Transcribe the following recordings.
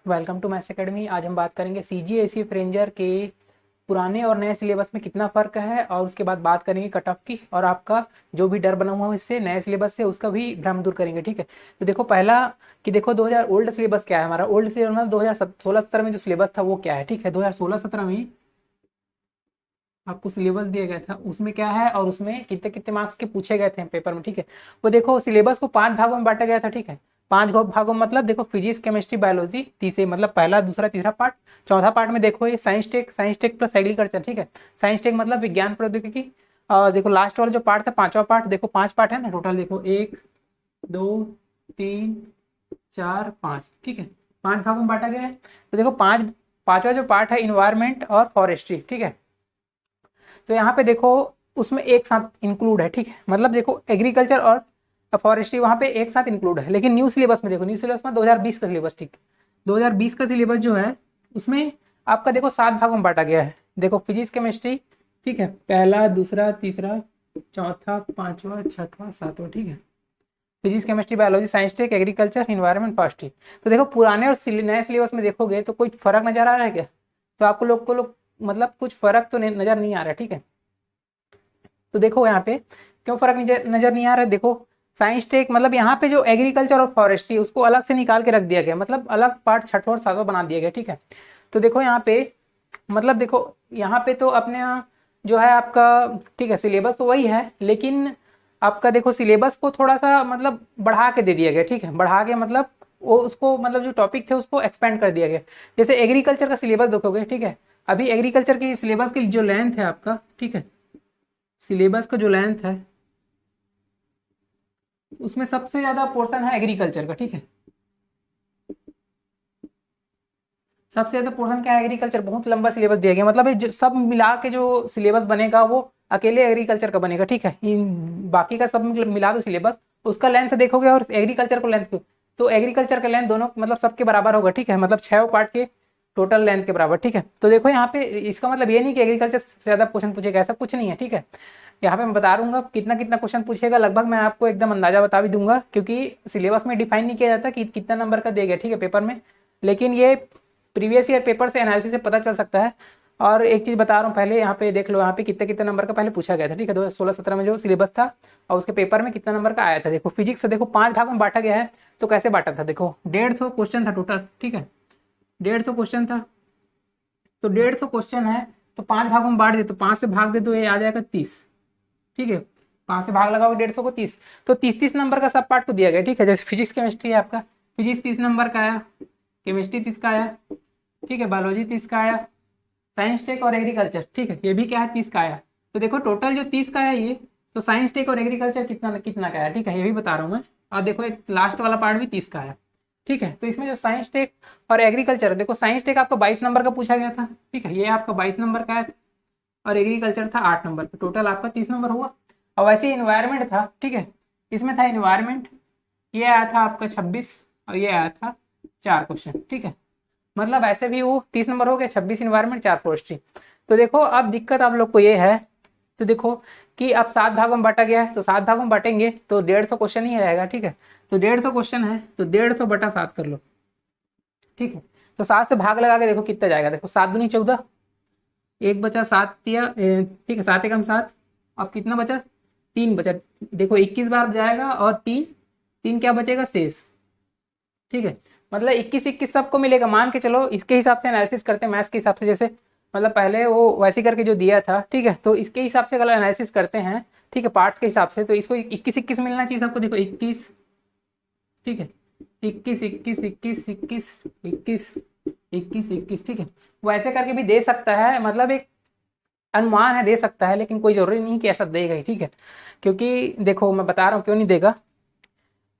Welcome to maths academy. आज हम बात करेंगे CGSE रेंजर के पुराने और नए सिलेबस में कितना फ़र्क है, और उसके बाद बात करेंगे कट ऑफ की, और आपका जो भी डर बना हुआ है इससे नए सिलेबस से उसका भी भ्रम दूर करेंगे। ठीक है, तो देखो पहला कि देखो 2000 ओल्ड सिलेबस क्या है। हमारा ओल्ड सिलेबस मतलब 2016-17 में जो सिलेबस था वो क्या है। ठीक है, 2016-17 में आपको सिलेबस दिया गया था, उसमें क्या है और उसमें कितने कितने मार्क्स के पूछे गए थे पेपर में। ठीक है, वो देखो सिलेबस को 5 भागों में बांटा गया था। ठीक है, 5 भागों में मतलब देखो फिजिक्स, केमिस्ट्री, बायोलॉजी, तीसरे मतलब पहला, दूसरा, तीसरा पार्ट। चौथा पार्ट में देखो ये साइंस टेक प्लस एग्रीकल्चर। ठीक है, साइंस टेक मतलब विज्ञान प्रौद्योगिकी। और देखो लास्ट वाला जो पार्ट था, 5वां पार्ट, देखो 5 पार्ट है ना टोटल। देखो 1 2 3 4 5। ठीक है, 5 भागों में बांटा गया है। तो देखो पांचवा जो पार्ट है इन्वायरमेंट और फॉरेस्ट्री। ठीक है, तो यहाँ पे देखो उसमें एक साथ इंक्लूड है। ठीक है, मतलब देखो एग्रीकल्चर और फॉरेस्ट्री वहाँ पे एक साथ इंक्लूड है। लेकिन न्यू सिलेबस में देखो, न्यू सिलेबस में 2020 का सिलेबस। ठीक, 2020 का सिलेबस जो है उसमें आपका देखो 7 भागों में बांटा गया है। देखो फिजिक्स, केमिस्ट्री, ठीक है, पहला, दूसरा, तीसरा, चौथा, पांचवा, छठवां, सातवां। ठीक है, physics, chemistry, biology, science tech, agriculture, environment, forestry. तो देखो पुराने और नए सिलेबस में देखोगे तो कोई फर्क नजर आ रहा है क्या? तो आपको लोग को मतलब कुछ फर्क तो नजर नहीं आ रहा है। ठीक है, तो देखो यहाँ पे क्यों फर्क नजर नहीं आ रहा है। देखो साइंस टेक मतलब यहाँ पे जो एग्रीकल्चर और फॉरेस्ट्री उसको अलग से निकाल के रख दिया गया, मतलब अलग पार्ट छठवां और सातवां बना दिया गया। ठीक है, तो देखो यहाँ पे मतलब देखो यहाँ पे तो अपने यहाँ जो है आपका, ठीक है, सिलेबस तो वही है, लेकिन आपका देखो सिलेबस को थोड़ा सा मतलब बढ़ा के दे दिया गया। ठीक है, बढ़ा के मतलब वो उसको मतलब जो टॉपिक थे उसको एक्सपेंड कर दिया गया। जैसे एग्रीकल्चर का सिलेबस देखोगे, ठीक है, अभी एग्रीकल्चर की सिलेबस की जो लेंथ है आपका, ठीक है, सिलेबस का जो लेंथ है उसमें सबसे ज्यादा पोर्शन है एग्रीकल्चर का। ठीक है, सबसे ज्यादा पोर्शन क्या है, एग्रीकल्चर। बहुत लंबा सिलेबस दिया गया, मतलब ये जो सब मिला के जो सिलेबस बनेगा वो अकेले एग्रीकल्चर का बनेगा। ठीक है, इन बाकी का सब मिला दो सिलेबस, उसका लेंथ देखोगे और एग्रीकल्चर को लेंथ, तो एग्रीकल्चर का लेंथ दोनों मतलब सबके बराबर होगा। ठीक है, मतलब 6 पार्ट के टोटल लेंथ के बराबर। ठीक है, तो देखो यहाँ पे इसका मतलब ये नहीं कि एग्रीकल्चर से ज्यादा क्वेश्चन पूछेगा, ऐसा कुछ नहीं है। ठीक है, यहाँ पे मैं बता दूंगा कितना कितना क्वेश्चन पूछेगा, लगभग मैं आपको एकदम अंदाजा बता भी दूंगा, क्योंकि सिलेबस में डिफाइन नहीं किया जाता कि कितना नंबर का देगा। ठीक है, पेपर में, लेकिन ये प्रीवियस ईयर पेपर से एनालिसिस से पता चल सकता है। और एक चीज बता रहा हूँ, पहले यहाँ पे देख लो, यहाँ पे कितने कितने नंबर का पहले पूछा गया था। ठीक है, 2016-17 में जो सिलेबस था और उसके पेपर में कितना नंबर का आया था। देखो फिजिक्स से देखो 5 भागों में बांटा गया है, तो कैसे बांटा था, देखो 150 क्वेश्चन था टोटल। ठीक है, 150 क्वेश्चन था, तो 150 क्वेश्चन है तो 5 भागों में बांट दे, तो 5 से भाग दे तो ये आ जाएगा 30। ठीक है, 5 से भाग लगाओगे 150 को 30, तो 30-30 नंबर का सब पार्ट को दिया गया। ठीक है, जैसे फिजिक्स केमिस्ट्री है आपका, फिजिक्स 30 नंबर का आया, केमिस्ट्री 30 का आया, ठीक है, बायोलॉजी 30 का आया, साइंस टेक और एग्रीकल्चर, ठीक है, ये भी क्या है 30 का आया। तो देखो टोटल जो 30 का है ये, तो साइंस टेक और एग्रीकल्चर कितना कितना का आया। ठीक है, ये भी बता रहा हूँ मैं। और देखो एक लास्ट वाला पार्ट भी 30 का आया। ठीक है, तो इसमें जो साइंस टेक और एग्रीकल्चर, देखो साइंस टेक आपका 22 नंबर का पूछा गया था। ठीक है, ये आपका 22 नंबर का है, और एग्रीकल्चर था 8 नंबर का, टोटल आपका 30 नंबर हुआ। और वैसे इन्वायरमेंट था, ठीक है, इसमें था इन्वायरमेंट, ये आया था आपका 26, और ये आया था 4 क्वेश्चन। ठीक है, मतलब ऐसे भी वो 30 नंबर हो गया, 26 इन्वायरमेंट, 4 फॉरेस्ट्री। तो देखो अब दिक्कत आप लोग को ये है, तो देखो कि अब 7 भागों में बांटा गया है, तो 7 भागों में बांटेंगे तो 150 क्वेश्चन ही रहेगा। ठीक है, तो 150 क्वेश्चन है तो 150 बटा 7 कर लो। ठीक है, तो 7 से भाग लगा के देखो कितना जाएगा। देखो 7 दूनी 14, एक बचा 7 दिया, ठीक है, 7 एकम 7, अब कितना बचा, 3 बचा। देखो 21 बार जाएगा और 3 3 क्या बचेगा, शेष। ठीक है, मतलब 21 सबको मिलेगा, मान के चलो इसके हिसाब से एनालिसिस करते हैं, मैथ्स के हिसाब से, जैसे मतलब पहले वो वैसे करके जो दिया था। ठीक है, तो इसके हिसाब से अगर एनालिसिस करते हैं, ठीक है, पार्ट्स के हिसाब से, तो इसको 21 मिलना चाहिए सबको। देखो 21, ठीक है, 21 21 21 21 21 21 21, ठीक है, वो ऐसे करके भी दे सकता है, मतलब एक अनुमान है, दे सकता है, लेकिन कोई जरूरी नहीं कि ऐसा देगा ही। ठीक है, क्योंकि देखो मैं बता रहा हूँ क्यों नहीं देगा।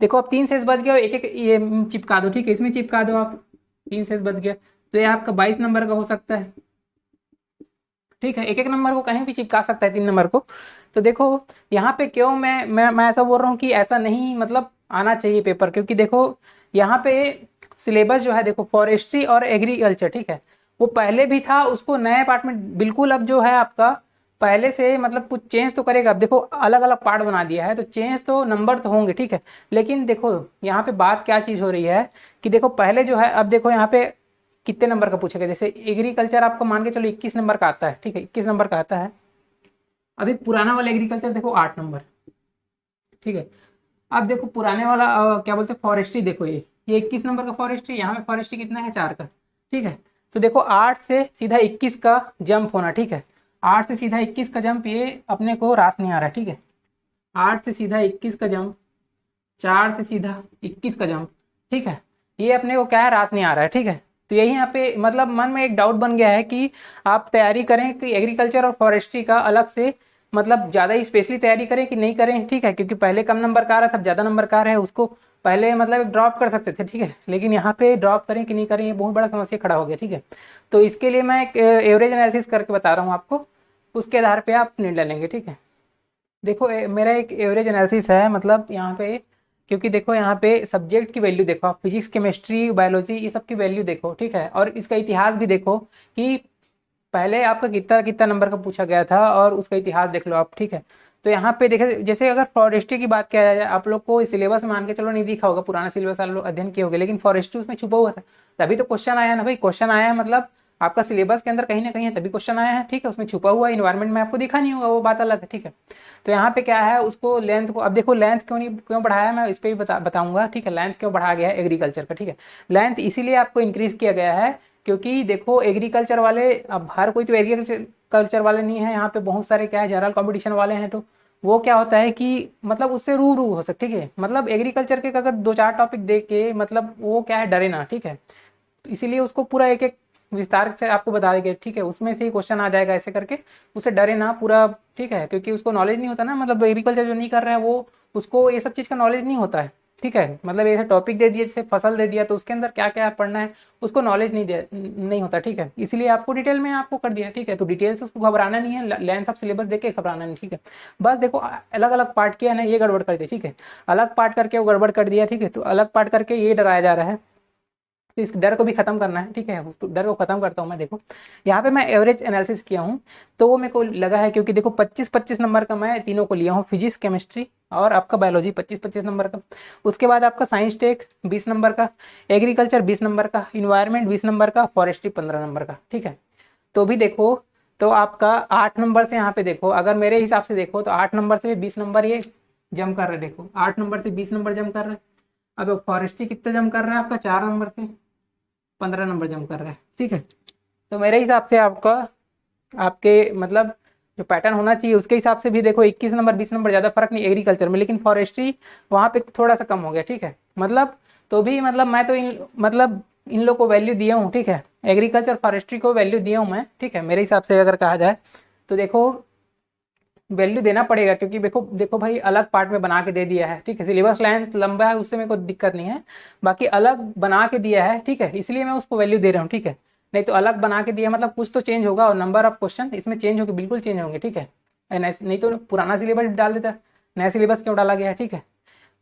देखो अब 3 शेष बच गया, एक एक ये चिपका दो। ठीक है, इसमें चिपका दो आप, 3 शेष बच गया, तो ये आपका 22 नंबर का हो सकता है। ठीक है, एक एक नंबर को कहीं भी चिपका सकता है, 3 नंबर को। तो देखो यहाँ पे क्यों मैं ऐसा बोल रहा हूँ कि ऐसा नहीं मतलब आना चाहिए पेपर, क्योंकि देखो यहाँ पे सिलेबस जो है, देखो फॉरेस्ट्री और एग्रीकल्चर, ठीक है, वो पहले भी था, उसको नए पार्ट में बिल्कुल अब जो है आपका पहले से मतलब कुछ चेंज तो करेगा। अब देखो अलग अलग पार्ट बना दिया है, तो चेंज तो नंबर तो होंगे। ठीक है, लेकिन देखो यहाँ पे बात क्या चीज हो रही है कि देखो पहले जो है, अब देखो यहाँ पे कितने नंबर का पूछेगा। जैसे एग्रीकल्चर आपको मान के चलो 21 नंबर का आता है, ठीक है, 21 नंबर का आता है। अभी पुराना वाला एग्रीकल्चर देखो 8 नंबर, ठीक है। अब देखो पुराने वाला क्या बोलते हैं फॉरेस्ट्री, देखो ये 21 नंबर का फॉरेस्ट्री, यहाँ पे फॉरेस्ट्री कितना है 4 का, ठीक है। तो देखो 8 से सीधा 21 का जंप होना, ठीक है। 8 से सीधा 21 का जंप ये अपने को रास नहीं आ रहा है, ठीक है। 8 से सीधा 21 का जंप, 4 से सीधा 21 का जंप, ठीक है। ये अपने को क्या है रास नहीं आ रहा है, ठीक है। तो यही यहाँ पे मतलब मन में एक डाउट बन गया है कि आप तैयारी करें कि एग्रीकल्चर और फॉरेस्ट्री का अलग से मतलब ज़्यादा ही स्पेशली तैयारी करें कि नहीं करें, ठीक है। क्योंकि पहले कम नंबर का आ रहा था, अब ज़्यादा नंबर का आ रहा है, उसको पहले मतलब ड्रॉप कर सकते थे, ठीक है। लेकिन यहाँ पे ड्रॉप करें कि नहीं करें ये बहुत बड़ा समस्या खड़ा हो गया, ठीक है। तो इसके लिए मैं एक एवरेज एनालिसिस करके बता रहा हूँ आपको, उसके आधार पर आप निर्णय लेंगे, ठीक है। देखो मेरा एक एवरेज एनालिसिस है, मतलब यहाँ पे क्योंकि देखो यहाँ पे सब्जेक्ट की वैल्यू देखो आप, फिजिक्स केमिस्ट्री बायोलॉजी ये सब की वैल्यू देखो, ठीक है। और इसका इतिहास भी देखो कि पहले आपका कितना कितना नंबर का पूछा गया था, और उसका इतिहास देख लो आप, ठीक है। तो यहाँ पे देखे जैसे अगर फॉरेस्ट्री की बात किया जाए, आप लोग को सिलेबस मान के चलो नहीं दिखा होगा, पुराना सिलेबस आप लोग अध्ययन किए होंगे, लेकिन फॉरेस्ट्री उसमें छुपा हुआ था, तभी तो क्वेश्चन आया ना भाई। क्वेश्चन आया है मतलब आपका सिलेबस के अंदर कहीं ना कहीं है, तभी क्वेश्चन आया है, ठीक है। उसमें छुपा हुआ इन्वायरमेंट में आपको दिखा नहीं होगा, वो बात अलग है, ठीक है। तो यहाँ पे क्या है उसको लेंथ को, अब देखो लेंथ क्यों नहीं क्यों बढ़ाया, मैं इस पर भी बताऊंगा, ठीक है। लेंथ क्यों बढ़ाया गया है एग्रीकल्चर का, ठीक है। लेंथ इसीलिए आपको इंक्रीज किया गया है क्योंकि देखो एग्रीकल्चर वाले, अब हर कोई तो एग्रीकल्चर कल्चर वाले नहीं है, यहाँ पे बहुत सारे क्या है जनरल कंपटीशन वाले हैं। तो वो क्या होता है कि मतलब उससे रू हो सकते, ठीक है। मतलब एग्रीकल्चर के अगर 2-4 टॉपिक दे के मतलब वो क्या है डरे ना, ठीक है। तो इसीलिए उसको पूरा एक एक विस्तार से आपको बता देंगे, ठीक है। उसमें से ही क्वेश्चन आ जाएगा ऐसे करके, उसे डरे ना पूरा, ठीक है। क्योंकि उसको नॉलेज नहीं होता ना, मतलब एग्रीकल्चर जो नहीं कर रहा है वो, उसको ये सब चीज़ का नॉलेज नहीं होता है, ठीक है। मतलब ऐसे टॉपिक दे दिए जैसे फसल दे दिया, तो उसके अंदर क्या क्या पढ़ना है उसको नॉलेज नहीं होता, ठीक है। इसलिए आपको डिटेल में आपको कर दिया, ठीक है। तो डिटेल से उसको घबराना नहीं है, लेंथ ऑफ सिलेबस देख के घबराना नहीं, ठीक है। बस देखो अलग अलग पार्ट किया ना, ये गड़बड़ कर दिया, ठीक है। अलग पार्ट करके वो गड़बड़ कर दिया, ठीक है। तो अलग पार्ट करके ये डराया जा रहा है, तो इस डर को भी खत्म करना है, ठीक है। उसको डर को खत्म करता हूँ मैं। देखो यहाँ पे मैं एवरेज एनालिसिस किया हूँ, तो वो मेरे को लगा है क्योंकि देखो 25-25 नंबर का मैं तीनों को लिया हूँ, फिजिक्स केमिस्ट्री और आपका बायोलॉजी 25-25 नंबर का। उसके बाद आपका साइंस टेक 20 नंबर का, एग्रीकल्चर 20 नंबर का, इन्वायरमेंट 20 नंबर का, फॉरेस्ट्री 15 नंबर का, ठीक है। तो भी देखो तो आपका 8 नंबर से यहाँ पे देखो, अगर मेरे हिसाब से देखो तो 8 नंबर से 20 नंबर ये जम कर रहे, देखो 8 नंबर से 20 नंबर जम कर रहे। अब फॉरेस्ट्री कितना जम कर रहा है आपका 4 नंबर से 15 नंबर जम कर रहा है, ठीक है। तो मेरे हिसाब से आपका आपके मतलब जो पैटर्न होना चाहिए उसके हिसाब से भी देखो 21 नंबर 20 नंबर ज़्यादा फर्क नहीं एग्रीकल्चर में, लेकिन फॉरेस्ट्री वहाँ पे थोड़ा सा कम हो गया, ठीक है। मतलब तो भी मतलब मैं तो इन लोग को वैल्यू दिया हूँ, ठीक है। एग्रीकल्चर फॉरेस्ट्री को वैल्यू दिया हूँ मैं, ठीक है। मेरे हिसाब से अगर कहा जाए तो देखो वैल्यू देना पड़ेगा, क्योंकि देखो देखो भाई अलग पार्ट में बना के दे दिया है, ठीक है। सिलेबस लेंथ लंबा है उससे मेरे को दिक्कत नहीं है, बाकी अलग बना के दिया है, ठीक है। इसलिए मैं उसको वैल्यू दे रहा हूँ, ठीक है। नहीं तो अलग बना के दिया मतलब कुछ तो चेंज होगा, और नंबर ऑफ क्वेश्चन इसमें चेंज होंगे, बिल्कुल चेंज होंगे, ठीक है। नहीं तो पुराना सिलेबस डाल देता, नया सिलेबस क्यों डाला गया है, ठीक है।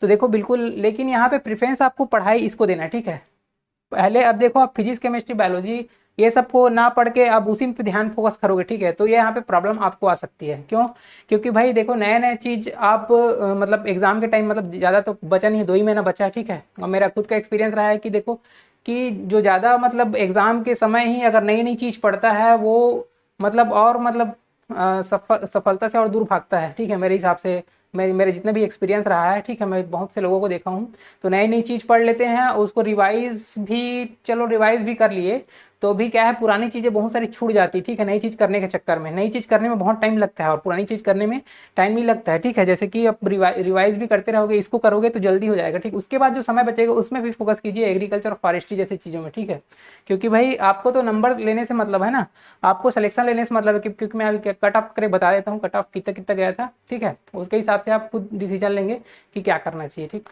तो देखो बिल्कुल, लेकिन यहाँ पे प्रेफरेंस आपको पढ़ाई इसको देना है, ठीक है। पहले अब देखो आप फिजिक्स केमिस्ट्री बायोलॉजी ये सब को ना पढ़ के अब उसी पे ध्यान फोकस करोगे, ठीक है। तो ये यहाँ पे प्रॉब्लम आपको आ सकती है, क्यों? क्योंकि भाई देखो नए नए चीज आप मतलब एग्जाम के टाइम मतलब ज़्यादा तो बचा नहीं है, 2 ही महीना बचा है, ठीक है। और मेरा खुद का एक्सपीरियंस रहा है कि देखो कि जो ज़्यादा मतलब एग्जाम के समय ही अगर नई नई चीज़ पढ़ता है वो मतलब और मतलब सफलता से और दूर भागता है, ठीक है। मेरे हिसाब से मेरे जितने भी एक्सपीरियंस रहा है, ठीक है, मैं बहुत से लोगों को देखा हूँ। तो नई नई चीज़ पढ़ लेते हैं, उसको रिवाइज भी, चलो रिवाइज भी कर लिए तो भी क्या है पुरानी चीज़ें बहुत सारी छूट जाती, ठीक है। नई चीज़ करने के चक्कर में, नई चीज़ करने में बहुत टाइम लगता है और पुरानी चीज़ करने में टाइम नहीं लगता है, ठीक है। जैसे कि अब रिवाइज भी करते रहोगे, इसको करोगे तो जल्दी हो जाएगा, ठीक। उसके बाद जो समय बचेगा उसमें भी फोकस कीजिए एग्रीकल्चर और फॉरेस्ट्री जैसी चीज़ों में, ठीक है। क्योंकि भाई आपको तो नंबर लेने से मतलब है ना, आपको सिलेक्शन लेने से मतलब है क्योंकि मैं अभी कट ऑफ करके बता देता हूँ, कट ऑफ कितना कितना गया था, ठीक है। उसके हिसाब से आप खुद डिसीजन लेंगे कि क्या करना चाहिए, ठीक।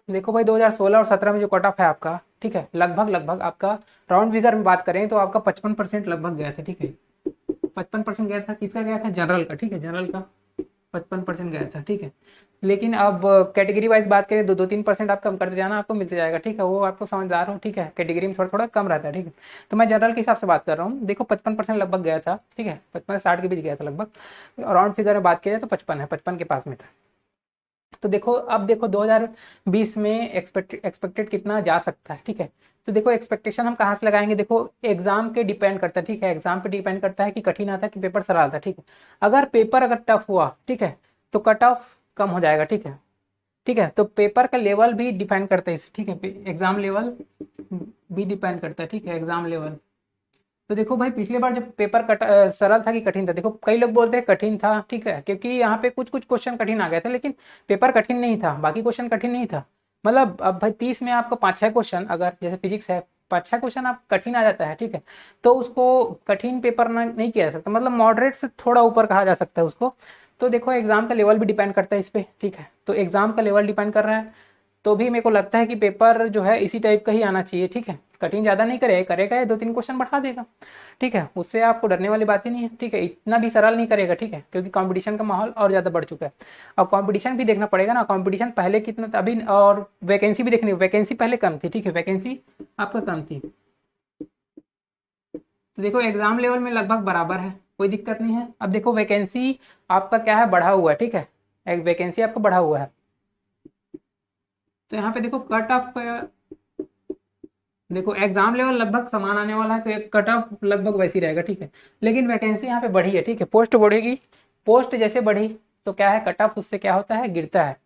देखो भाई 2016 और 17 में जो कट ऑफ है आपका, ठीक है, लगभग लगभग आपका राउंड फिगर में बात करें तो आपका 55% लगभग गया था, ठीक है। 55% गया था, किसका गया था? जनरल का, ठीक है। जनरल का 55% गया था, ठीक है। लेकिन अब कैटेगरी वाइज बात करें तो 2-3% आप कम करते जाना, आपको मिलते जाएगा, ठीक है। वो आपको समझदार हो, ठीक है। कैटेगरी में थोड़ा थोड़ा कम रहता है, ठीक है। तो मैं जनरल के हिसाब से बात कर रहा हूँ। देखो 55% लगभग गया था, ठीक है। 55 से 60 के बीच गया था लगभग। राउंड फिगर में बात किया जाए तो 55 है, 55 के पास में था। तो देखो अब देखो 2020 में एक्सपेक्टेड कितना जा सकता है, ठीक है। तो देखो एक्सपेक्टेशन हम कहाँ से लगाएंगे, देखो एग्जाम के डिपेंड करता है, ठीक है, एग्जाम पे डिपेंड करता है कि कठिन आता है कि पेपर सरल आता है, ठीक है। अगर पेपर अगर टफ हुआ, ठीक है, तो कट ऑफ कम हो जाएगा, ठीक है। ठीक है, तो पेपर का लेवल भी डिपेंड करता है इस, ठीक है, एग्जाम लेवल भी डिपेंड करता है, ठीक है, एग्जाम लेवल। तो देखो भाई पिछले बार जब पेपर सरल था कि कठिन था, देखो कई लोग बोलते हैं कठिन था, ठीक है, क्योंकि यहाँ पे कुछ कुछ क्वेश्चन कठिन आ गए थे, लेकिन पेपर कठिन नहीं था, बाकी क्वेश्चन कठिन नहीं था। मतलब अब भाई 30 में आपको 5-6 क्वेश्चन, अगर जैसे फिजिक्स है 5-6 क्वेश्चन आप कठिन आ जाता है, ठीक है, तो उसको कठिन पेपर नहीं किया जा सकता, मतलब मॉडरेट से थोड़ा ऊपर कहा जा सकता है उसको। तो देखो एग्जाम का लेवल भी डिपेंड करता है इस पर, ठीक है, तो एग्जाम का लेवल डिपेंड कर रहा है, तो भी मेरे को लगता है कि पेपर जो है इसी टाइप का ही आना चाहिए, ठीक है, कठिन ज़्यादा नहीं करेगा 2-3 क्वेश्चन बढ़ा देगा, ठीक है, उससे आपको डरने वाली बात ही नहीं है, ठीक है, इतना भी सरल नहीं करेगा, ठीक है, क्योंकि कंपटीशन का माहौल और ज़्यादा बढ़ चुका है। और कंपटीशन भी देखना पड़ेगा ना, कंपटीशन पहले कितना था अभी, और वैकेंसी भी देखनी, वैकेंसी पहले कम थी, ठीक है, वैकेंसी आपका कम थी। तो देखो एग्जाम लेवल में लगभग बराबर है, कोई दिक्कत नहीं है। अब देखो वैकेंसी आपका क्या है, बढ़ा हुआ है, ठीक है, एक वैकेंसी आपका बढ़ा हुआ है। तो यहाँ पे देखो कट ऑफ का, देखो एग्जाम लेवल लगभग समान आने वाला है, तो एक कट ऑफ लगभग वैसी रहेगा, ठीक है, लेकिन वैकेंसी यहाँ पे बढ़ी है, ठीक है, पोस्ट बढ़ेगी, पोस्ट जैसे बढ़ी तो क्या है, कट ऑफ उससे क्या होता है, गिरता है,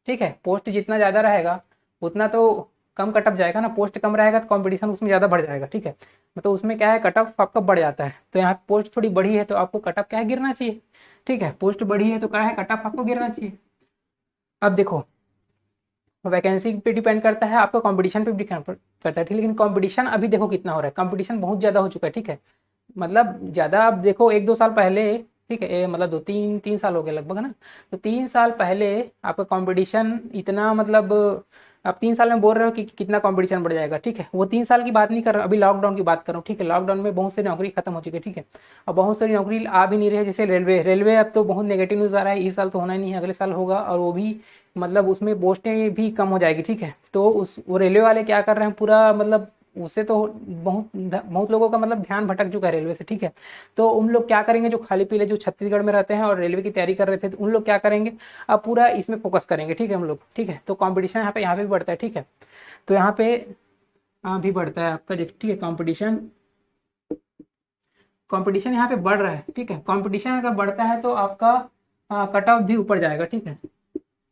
ठीक है, पोस्ट जितना ज़्यादा रहेगा उतना तो कम कट ऑफ जाएगा ना, पोस्ट कम रहेगा तो कंपटीशन उसमें ज़्यादा बढ़ जाएगा, ठीक है, मतलब उसमें क्या है कट ऑफ आपका बढ़ जाता है, तो यहाँ पोस्ट थोड़ी बढ़ी है तो आपको कट ऑफ क्या है, गिरना चाहिए, ठीक है, पोस्ट बढ़ी है तो क्या है, कट ऑफ आपको गिरना चाहिए। अब देखो वैकेंसी पे डिपेंड करता है, आपका कंपटीशन पे भी डिपेंड करता है, ठीक, लेकिन कंपटीशन अभी देखो कितना हो रहा है, कंपटीशन बहुत ज़्यादा हो चुका है, ठीक है, मतलब ज़्यादा आप देखो 1-2 साल पहले, ठीक है, मतलब 2-3 साल हो गए लगभग है ना, तो 3 साल पहले आपका कंपटीशन इतना, मतलब आप 3 साल में बोल रहे हो कि कितना कंपटीशन बढ़ जाएगा, ठीक है, वो 3 साल की बात नहीं कर रहा, अभी लॉकडाउन की बात कर रहा हूँ, ठीक है, लॉकडाउन में बहुत सारी नौकरी खत्म हो चुकी है, ठीक है, और बहुत सारी नौकरी आ भी नहीं रही है, जैसे रेलवे, रेलवे अब तो बहुत नेगेटिव न्यूज़ आ रहा है, इस साल तो होना ही नहीं है, अगले साल होगा, और वो भी मतलब उसमें पोस्टें भी कम हो जाएगी, ठीक है, तो उस वो रेलवे वाले क्या कर रहे हैं पूरा, मतलब उससे तो बहुत बहुत लोगों का मतलब ध्यान भटक चुका है रेलवे से, ठीक है, तो उन लोग क्या करेंगे, जो खाली पीले जो छत्तीसगढ़ में रहते हैं और रेलवे की तैयारी कर रहे थे, तो उन लोग क्या करेंगे, अब पूरा इसमें फोकस करेंगे, ठीक है, हम लोग, ठीक है, तो कंपटीशन यहाँ पे भी बढ़ता है, ठीक है, तो यहाँ पे भी बढ़ता है आपका, ठीक है, कंपटीशन, कंपटीशन यहाँ पे बढ़ रहा है, ठीक है, कंपटीशन अगर बढ़ता है तो आपका कट ऑफ भी ऊपर जाएगा, ठीक है,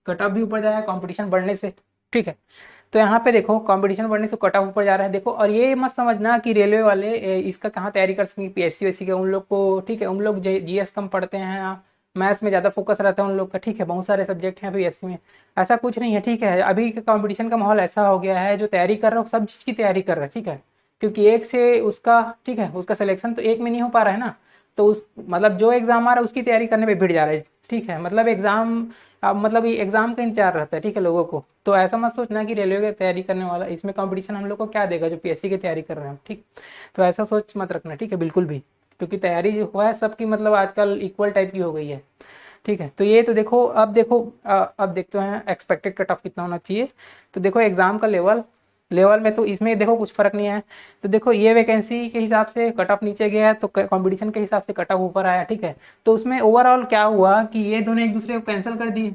कट ऑफ भी ऊपर जाएगा कंपटीशन बढ़ने से, ठीक है, तो यहाँ पे देखो कंपटीशन बढ़ने से कट ऑफ ऊपर जा रहा है, देखो, और ये मत समझना कि रेलवे वाले इसका कहाँ तैयारी कर सकेंगे, पीएससी वैसी का, उन लोग को, ठीक है, उन लोग जीएस कम पढ़ते हैं, मैथ्स में ज़्यादा फोकस रहता है उन लोग का, ठीक है, बहुत सारे सब्जेक्ट हैं पीएससी में, ऐसा कुछ नहीं है, ठीक है, अभी का कंपटीशन का माहौल ऐसा हो गया है, जो तैयारी कर रहा हो सब चीज़ की तैयारी कर रहा है, ठीक है, क्योंकि एक से उसका, ठीक है, उसका सिलेक्शन तो एक में नहीं हो पा रहा है ना, तो उस मतलब जो एग्जाम आ रहा है उसकी तैयारी करने में भिड़ जा रहा है, ठीक है, मतलब एग्जाम, अब मतलब ये एग्जाम का इंतजार रहता है, ठीक है, लोगों को, तो ऐसा मत सोचना कि रेलवे की तैयारी करने वाला इसमें कंपटीशन हम लोग को क्या देगा, जो पीएससी की तैयारी कर रहे हैं, ठीक, तो ऐसा सोच मत रखना, ठीक है, बिल्कुल भी, क्योंकि तैयारी जो हुआ है सबकी मतलब आजकल इक्वल टाइप की हो गई है, ठीक है, तो ये तो देखो, अब देखो अब देखते हैं एक्सपेक्टेड कट ऑफ कितना होना चाहिए, तो देखो एग्जाम का लेवल, लेवल में तो इसमें देखो कुछ फर्क नहीं है, तो देखो ये वैकेंसी के हिसाब से कट ऑफ नीचे गया है, तो कंपटीशन के हिसाब से कट ऑफ ऊपर आया, ठीक है, तो उसमें ओवरऑल क्या हुआ कि ये दोनों एक दूसरे को कैंसिल कर दिए,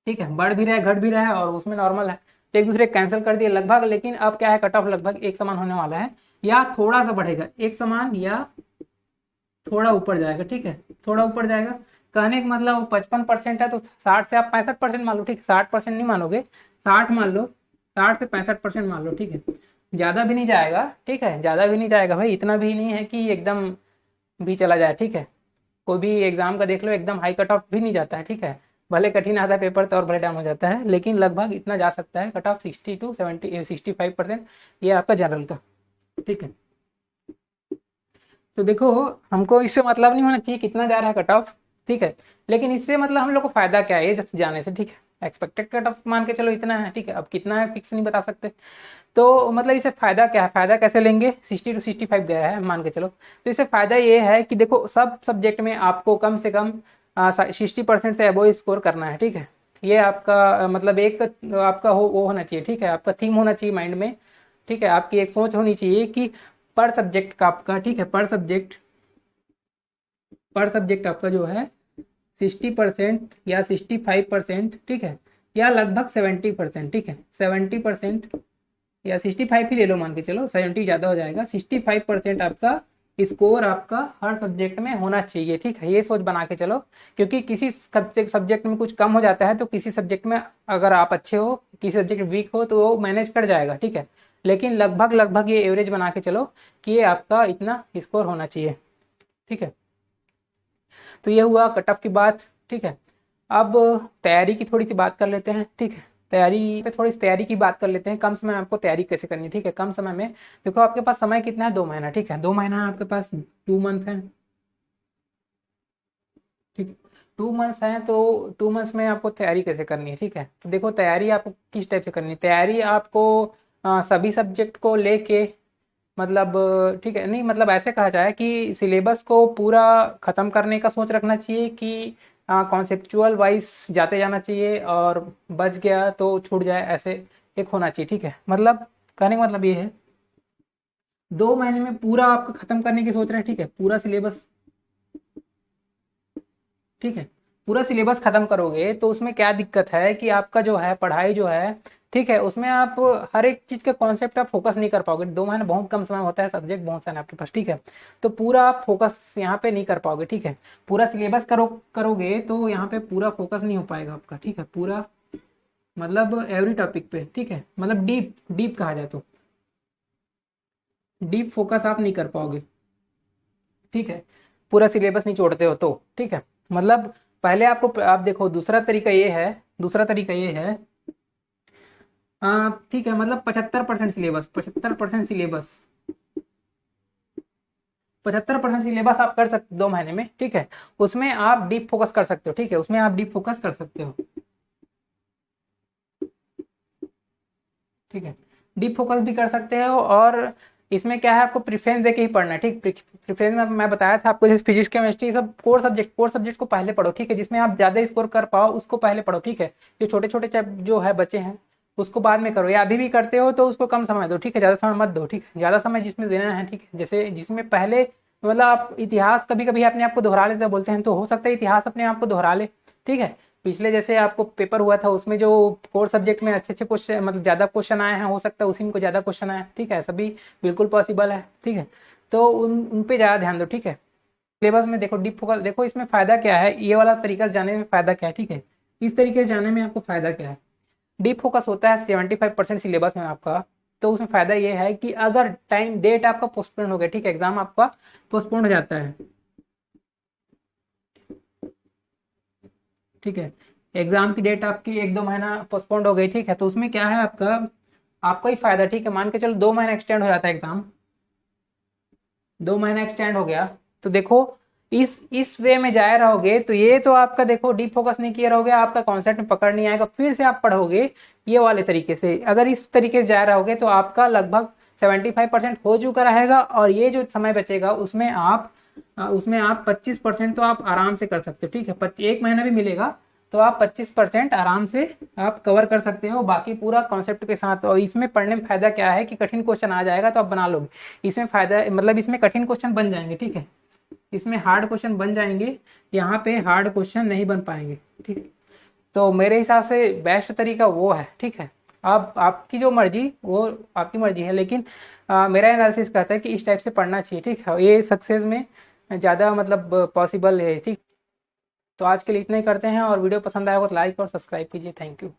ठीक है, बढ़ भी रहा है घट भी रहा है और उसमें नॉर्मल है, तो एक दूसरे कैंसिल कर दिए लगभग, लेकिन अब क्या है कट ऑफ लगभग एक समान होने वाला है, या थोड़ा सा बढ़ेगा, एक समान या थोड़ा ऊपर जाएगा, ठीक है, थोड़ा ऊपर जाएगा, कहने का मतलब वो 55% है, तो 60 से आप 65% मान लो, ठीक, 60% नहीं मानोगे, 60 मान लो, 60 से 65% मान लो, ठीक है, ज़्यादा भी नहीं जाएगा, ठीक है, ज़्यादा भी नहीं जाएगा भाई, इतना भी नहीं है कि एकदम भी चला जाए, ठीक है, कोई भी एग्जाम का देख लो एकदम हाई कट ऑफ भी नहीं जाता है, ठीक है, भले कठिन आता है पेपर तो और भले डाउन हो जाता है, लेकिन लगभग इतना जा सकता है कट ऑफ 60 to 65%, ये आपका जनरल का, ठीक है, तो देखो हमको इससे मतलब नहीं होना चाहिए कितना जा रहा है कट ऑफ, ठीक है, लेकिन इससे मतलब हम लोग को फायदा क्या है ये जाने से, ठीक है, एक्सपेक्टेड कट ऑफ मान के चलो इतना है, ठीक है, अब कितना है फिक्स नहीं बता सकते, तो मतलब इसे फायदा क्या है, फायदा कैसे लेंगे, 60 to 65 गया है मान के चलो, तो इससे फायदा ये है कि देखो सब सब्जेक्ट में आपको कम से कम 60% से अबोव स्कोर करना है, ठीक है, ये आपका मतलब एक आपका वो होना चाहिए, ठीक है, आपका थीम होना चाहिए माइंड में, ठीक है, आपकी एक सोच होनी चाहिए कि पर सब्जेक्ट का आपका, ठीक है, पर सब्जेक्ट आपका जो है 60% या 65%, ठीक है, या लगभग 70%, ठीक है, 70% या 65 ही ले लो, मान के चलो 70 ज़्यादा हो जाएगा। 65% आपका स्कोर आपका हर सब्जेक्ट में होना चाहिए, ठीक है, ये सोच बना के चलो। क्योंकि किसी सब्जेक्ट में कुछ कम हो जाता है तो किसी सब्जेक्ट में अगर आप अच्छे हो, किसी सब्जेक्ट में वीक हो तो वो मैनेज कर जाएगा, ठीक है। लेकिन लगभग लगभग ये एवरेज बना के चलो कि ये आपका इतना स्कोर होना चाहिए, ठीक है। तो ये हुआ कट ऑफ की बात, ठीक है। अब तैयारी की थोड़ी सी बात कर लेते हैं, ठीक है। तैयारी पे थोड़ी सी तैयारी की बात कर लेते हैं, कम समय में आपको तैयारी कैसे करनी है, ठीक है। कम समय में देखो, आपके पास समय कितना है, 2 महीना, ठीक है। 2 महीना आपके पास 2 मंथ है, ठीक। 2 मंथ्स हैं तो 2 मंथ्स में आपको तैयारी कैसे करनी है, ठीक है। तो देखो, तैयारी आपको किस टाइप से करनी है। तैयारी आपको सभी सब्जेक्ट को लेके, मतलब ठीक है, नहीं मतलब ऐसे कहा जाए कि सिलेबस को पूरा ख़त्म करने का सोच रखना चाहिए कि कॉन्सेप्चुअल वाइज जाते जाना चाहिए, और बच गया तो छूट जाए, ऐसे एक होना चाहिए, ठीक है। मतलब कहने का मतलब ये है, 2 महीने में पूरा आपको ख़त्म करने की सोच रहे हैं, ठीक है, पूरा सिलेबस, ठीक है। पूरा सिलेबस खत्म करोगे तो उसमें क्या दिक्कत है कि आपका जो है पढ़ाई जो है, ठीक है, उसमें आप हर एक चीज का कॉन्सेप्ट आप फोकस नहीं कर पाओगे। 2 महीने बहुत कम समय होता है, सब्जेक्ट बहुत सारे आपके पास, ठीक है। तो पूरा आप फोकस यहाँ पे नहीं कर पाओगे, ठीक है। पूरा सिलेबस करोगे तो यहाँ पे पूरा फोकस नहीं हो पाएगा आपका, ठीक है। पूरा मतलब एवरी टॉपिक पे, ठीक है, मतलब डीप डीप कहा जाए तो डीप फोकस आप नहीं कर पाओगे, ठीक है। पूरा सिलेबस नहीं छोड़ते हो तो, ठीक है। मतलब पहले आपको, आप देखो, दूसरा तरीका ये है, ठीक है, मतलब 75% सिलेबस आप कर सकते 2 महीने में, ठीक है। उसमें आप डीप फोकस कर सकते हो, ठीक है, उसमें आप डीप फोकस कर सकते हो, ठीक है। डीप फोकस भी कर सकते हो, और इसमें क्या है, आपको प्रेफरेंस देके ही पढ़ना है, ठीक। प्रेफरेंस में मैं बताया था आपको, जैसे फिजिक्स केमिस्ट्री सब कोर सब्जेक्ट को पहले पढ़ो, ठीक है। जिसमें आप ज़्यादा स्कोर कर पाओ उसको पहले पढ़ो, ठीक है। जो छोटे छोटे जो है बच्चे हैं उसको बाद में करो, या अभी भी करते हो तो उसको कम समय दो, ठीक है, ज़्यादा समय मत दो, ठीक है। ज़्यादा समय जिसमें देना है, ठीक है, जैसे जिसमें पहले, मतलब आप इतिहास कभी कभी अपने आप को दोहरा लेते बोलते हैं, तो हो सकता है इतिहास अपने आप को दोहरा ले, ठीक है। पिछले जैसे आपको पेपर हुआ था उसमें जो कोर सब्जेक्ट में अच्छे अच्छे क्वेश्चन, मतलब ज़्यादा क्वेश्चन आए हैं, हो सकता है उसी में को ज़्यादा क्वेश्चन आए, ठीक है, सभी बिल्कुल पॉसिबल है, ठीक है। तो उन पे ज़्यादा ध्यान दो, ठीक है। सिलेबस में देखो, डीप फोकस देखो, इसमें फ़ायदा क्या है, ये वाला तरीका जाने में फ़ायदा क्या है, ठीक है। इस तरीके से जाने में आपको फ़ायदा क्या है, डीप फोकस होता है 75% सिलेबस में आपका। तो उसमें फ़ायदा ये है कि अगर टाइम डेट आपका पोस्टपोन हो गया, ठीक है, एग्जाम आपका पोस्टपोन हो जाता है, ठीक है, एग्जाम की डेट आपकी 1-2 महीना पोस्टपोन्ड हो गई, ठीक है, तो उसमें क्या है, आपका आपका ही फायदा, ठीक है। मान के चलो 2 महीना एक्सटेंड हो जाता है एग्जाम, 2 महीना एक्सटेंड हो गया, तो देखो, इस वे में जाए रहोगे तो ये तो आपका देखो डीप फोकस नहीं किया रहोगे, आपका कॉन्सेप्ट में पकड़ नहीं आएगा, फिर से आप पढ़ोगे ये वाले तरीके से। अगर इस तरीके से जा रहोगे तो आपका लगभग 75% हो चुका रहेगा, और ये जो समय बचेगा उसमें आप 25% तो आप आराम से कर सकते हो, ठीक है। 1 महीना भी मिलेगा तो आप 25% आराम से आप कवर कर सकते हो, बाकी पूरा कॉन्सेप्ट के साथ। और इसमें पढ़ने में फायदा क्या है कि कठिन क्वेश्चन आ जाएगा तो आप बना लोगे, इसमें फायदा, मतलब इसमें कठिन क्वेश्चन बन जाएंगे, ठीक है। इसमें हार्ड क्वेश्चन बन जाएंगे, यहाँ पे हार्ड क्वेश्चन नहीं बन पाएंगे, ठीक है। तो मेरे हिसाब से बेस्ट तरीका वो है, ठीक है। अब आपकी जो मर्जी, वो आपकी मर्जी है, लेकिन मेरा एनालिसिस कहता है कि इस टाइप से पढ़ना चाहिए, ठीक है। ये सक्सेस में ज़्यादा मतलब पॉसिबल है, ठीक। तो आज के लिए इतना ही करते हैं, और वीडियो पसंद आया हो तो लाइक और सब्सक्राइब कीजिए। Thank you.